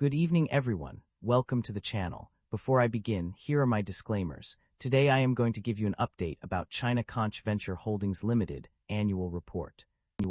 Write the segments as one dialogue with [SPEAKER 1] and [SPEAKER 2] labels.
[SPEAKER 1] Good evening, everyone. Welcome to the channel. Before I begin, here are my disclaimers. Today I am going to give you an update about China Conch Venture Holdings Limited annual report.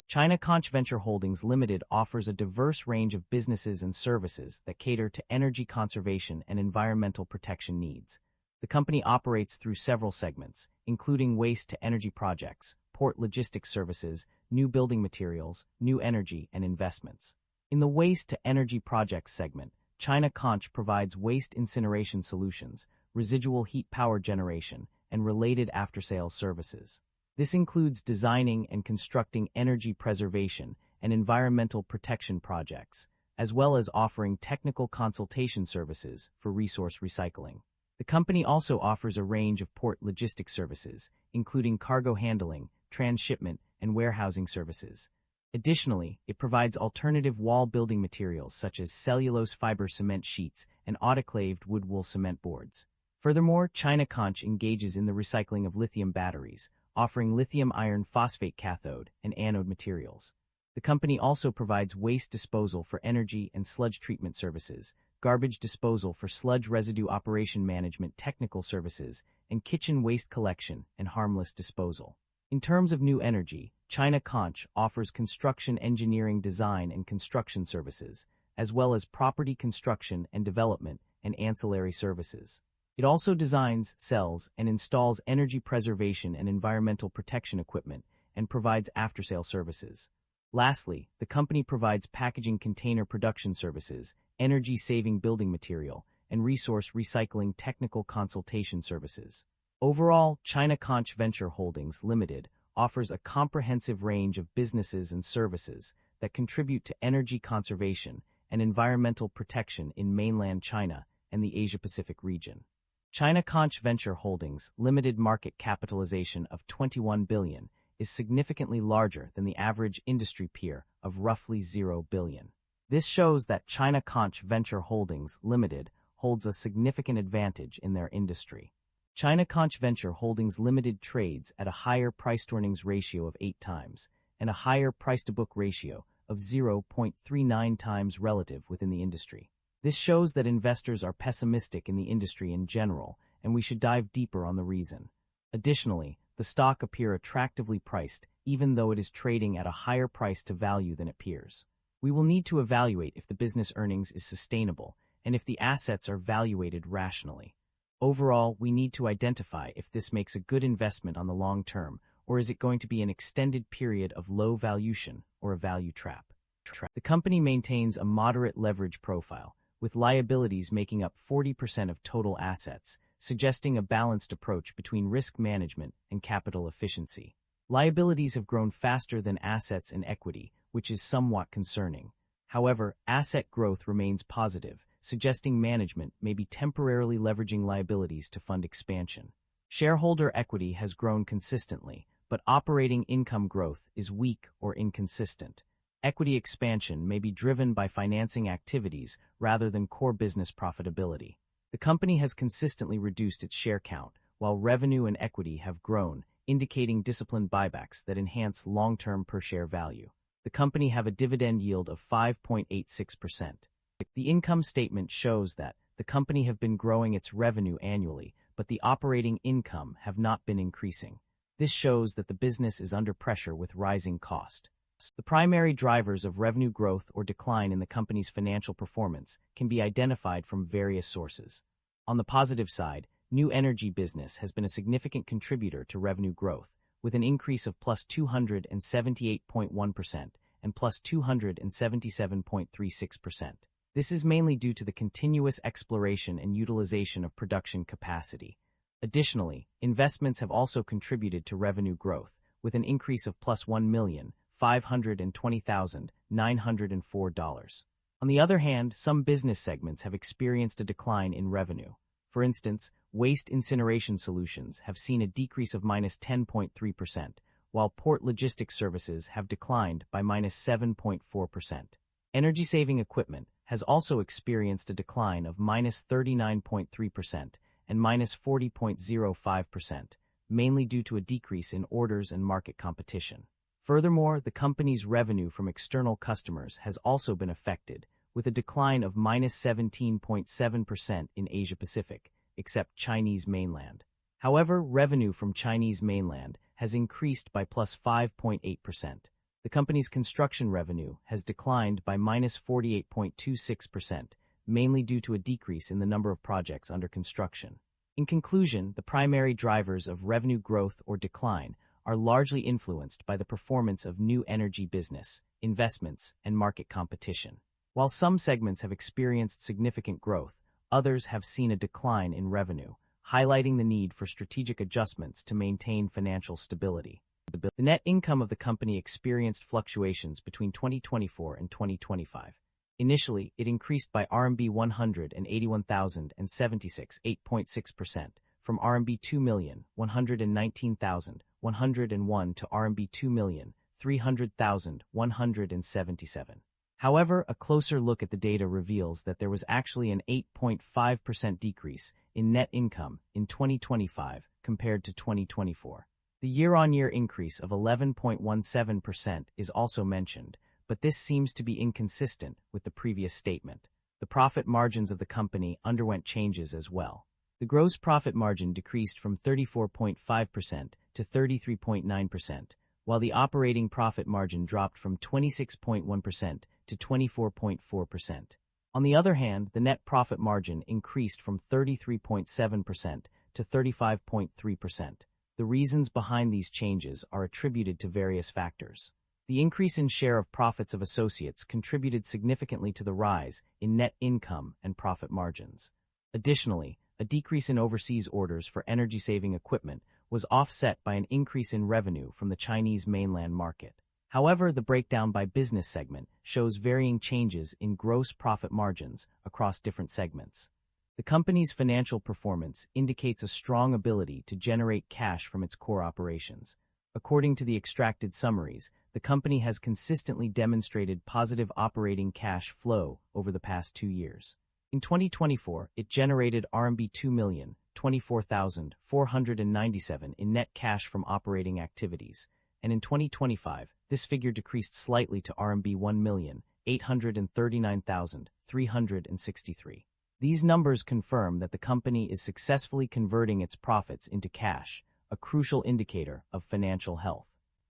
[SPEAKER 1] China Conch Venture Holdings Limited offers a diverse range of businesses and services that cater to energy conservation and environmental protection needs. The company operates through several segments, including waste-to-energy projects, port logistics services, new building materials, new energy, and investments. In the waste-to-energy projects segment, China Conch provides waste incineration solutions, residual heat power generation, and related after-sales services. This includes designing and constructing energy preservation and environmental protection projects, as well as offering technical consultation services for resource recycling. The company also offers a range of port logistics services, including cargo handling, transshipment, and warehousing services. Additionally, it provides alternative wall building materials such as cellulose fiber cement sheets and autoclaved wood wool cement boards. Furthermore, China Conch engages in the recycling of lithium batteries, offering lithium iron phosphate cathode and anode materials. The company also provides waste disposal for energy and sludge treatment services, garbage disposal for sludge residue operation management technical services, and kitchen waste collection and harmless disposal. In terms of new energy, China Conch offers construction engineering design and construction services, as well as property construction and development and ancillary services. It also designs, sells, and installs energy preservation and environmental protection equipment and provides after-sale services. Lastly, the company provides packaging container production services, energy-saving building material, and resource recycling technical consultation services. Overall, China Conch Venture Holdings Limited offers a comprehensive range of businesses and services that contribute to energy conservation and environmental protection in mainland China and the Asia-Pacific region. China Conch Venture Holdings Limited market capitalization of $21 billion is significantly larger than the average industry peer of roughly $0 billion. This shows that China Conch Venture Holdings Limited holds a significant advantage in their industry. China Conch Venture Holdings Limited trades at a higher price-to-earnings ratio of 8 times and a higher price-to-book ratio of 0.39 times relative within the industry. This shows that investors are pessimistic in the industry in general, and we should dive deeper on the reason. Additionally, the stock appears attractively priced, even though it is trading at a higher price to value than it appears. We will need to evaluate if the business earnings is sustainable and if the assets are valuated rationally. Overall, we need to identify if this makes a good investment on the long term, or is it going to be an extended period of low valuation or a value trap. The company maintains a moderate leverage profile, with liabilities making up 40% of total assets, suggesting a balanced approach between risk management and capital efficiency. Liabilities have grown faster than assets and equity, which is somewhat concerning. However, asset growth remains positive, suggesting management may be temporarily leveraging liabilities to fund expansion. Shareholder equity has grown consistently, but operating income growth is weak or inconsistent. Equity expansion may be driven by financing activities rather than core business profitability. The company has consistently reduced its share count, while revenue and equity have grown, indicating disciplined buybacks that enhance long-term per-share value. The company have a dividend yield of 5.86%. The income statement shows that the company have been growing its revenue annually, but the operating income have not been increasing. This shows that the business is under pressure with rising cost. The primary drivers of revenue growth or decline in the company's financial performance can be identified from various sources. On the positive side, new energy business has been a significant contributor to revenue growth, with an increase of plus 278.1% and plus 277.36%. This is mainly due to the continuous exploration and utilization of production capacity. Additionally, investments have also contributed to revenue growth, with an increase of plus $1,520,904. On the other hand, some business segments have experienced a decline in revenue. For instance, waste incineration solutions have seen a decrease of minus 10.3%, while port logistics services have declined by minus 7.4%. Energy-saving equipment has also experienced a decline of minus 39.3% and minus 40.05%, mainly due to a decrease in orders and market competition. Furthermore, the company's revenue from external customers has also been affected, with a decline of -17.7% in Asia-Pacific, except Chinese mainland. However, revenue from Chinese mainland has increased by +5.8%. The company's construction revenue has declined by -48.26%, mainly due to a decrease in the number of projects under construction. In conclusion, the primary drivers of revenue growth or decline are largely influenced by the performance of new energy business, investments, and market competition. While some segments have experienced significant growth, others have seen a decline in revenue, highlighting the need for strategic adjustments to maintain financial stability. The net income of the company experienced fluctuations between 2024 and 2025. Initially, it increased by RMB 181,076, 8.6%, from RMB 2,119,101 to RMB 2,300,177. However, a closer look at the data reveals that there was actually an 8.5% decrease in net income in 2025 compared to 2024. The year-on-year increase of 11.17% is also mentioned, but this seems to be inconsistent with the previous statement. The profit margins of the company underwent changes as well. The gross profit margin decreased from 34.5% to 33.9%, while the operating profit margin dropped from 26.1% to 24.4%. On the other hand, the net profit margin increased from 33.7% to 35.3%. The reasons behind these changes are attributed to various factors. The increase in share of profits of associates contributed significantly to the rise in net income and profit margins. Additionally, a decrease in overseas orders for energy-saving equipment was offset by an increase in revenue from the Chinese mainland market. However, the breakdown by business segment shows varying changes in gross profit margins across different segments. The company's financial performance indicates a strong ability to generate cash from its core operations. According to the extracted summaries, the company has consistently demonstrated positive operating cash flow over the past 2 years. In 2024, it generated RMB 2,024,497 in net cash from operating activities, and in 2025, this figure decreased slightly to RMB 1,839,363. These numbers confirm that the company is successfully converting its profits into cash, a crucial indicator of financial health.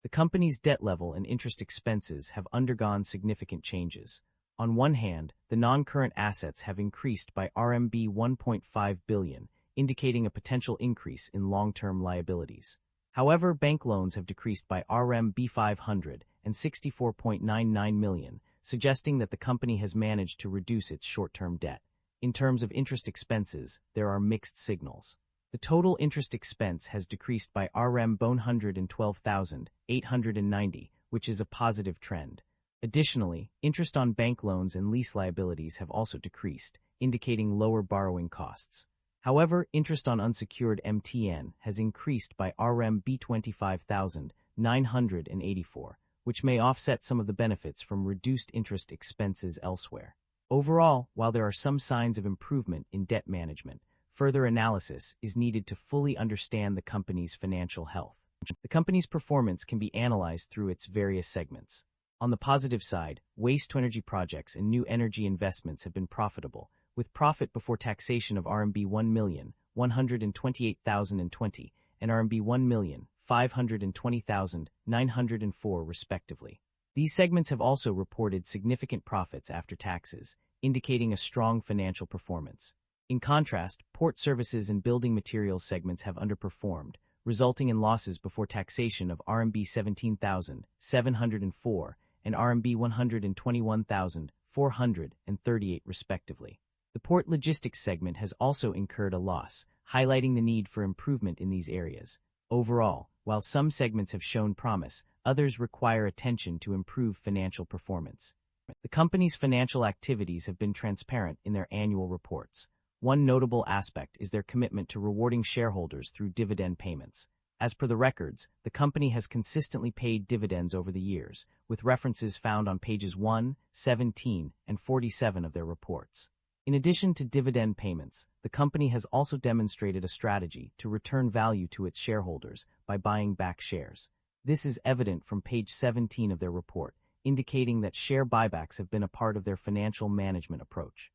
[SPEAKER 1] The company's debt level and interest expenses have undergone significant changes. On one hand, the non-current assets have increased by RMB 1.5 billion, indicating a potential increase in long-term liabilities. However, bank loans have decreased by RMB 564.99 million, suggesting that the company has managed to reduce its short-term debt. In terms of interest expenses, there are mixed signals. The total interest expense has decreased by RMB 112,890, which is a positive trend. Additionally, interest on bank loans and lease liabilities have also decreased, indicating lower borrowing costs. However, interest on unsecured MTN has increased by RMB 25,984, which may offset some of the benefits from reduced interest expenses elsewhere. Overall, while there are some signs of improvement in debt management, further analysis is needed to fully understand the company's financial health. The company's performance can be analyzed through its various segments. On the positive side, waste-to-energy projects and new energy investments have been profitable, with profit before taxation of RMB 1,128,020 and RMB 1,520,904 respectively. These segments have also reported significant profits after taxes, indicating a strong financial performance. In contrast, port services and building materials segments have underperformed, resulting in losses before taxation of RMB 17,704 and RMB 121,438 respectively. The port logistics segment has also incurred a loss, highlighting the need for improvement in these areas. Overall, while some segments have shown promise, others require attention to improve financial performance. The company's financial activities have been transparent in their annual reports. One notable aspect is their commitment to rewarding shareholders through dividend payments. As per the records, the company has consistently paid dividends over the years, with references found on pages 1, 17, and 47 of their reports. In addition to dividend payments, the company has also demonstrated a strategy to return value to its shareholders by buying back shares. This is evident from page 17 of their report, indicating that share buybacks have been a part of their financial management approach.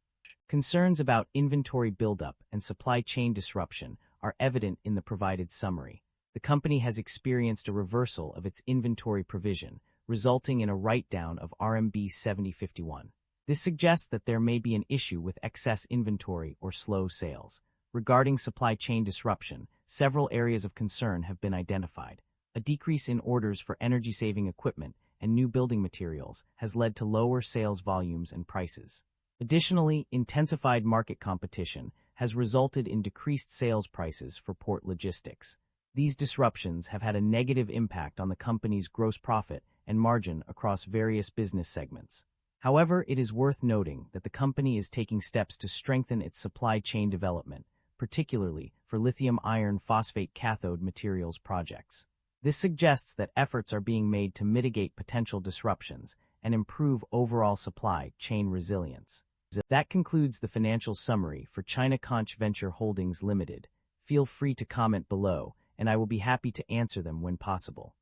[SPEAKER 1] Concerns about inventory buildup and supply chain disruption are evident in the provided summary. The company has experienced a reversal of its inventory provision, resulting in a write-down of RMB 7051. This suggests that there may be an issue with excess inventory or slow sales. Regarding supply chain disruption, several areas of concern have been identified. A decrease in orders for energy-saving equipment and new building materials has led to lower sales volumes and prices. Additionally, intensified market competition has resulted in decreased sales prices for port logistics. These disruptions have had a negative impact on the company's gross profit and margin across various business segments. However, it is worth noting that the company is taking steps to strengthen its supply chain development, particularly for lithium iron phosphate cathode materials projects. This suggests that efforts are being made to mitigate potential disruptions and improve overall supply chain resilience. That concludes the financial summary for China Conch Venture Holdings Limited. Feel free to comment below, and I will be happy to answer them when possible.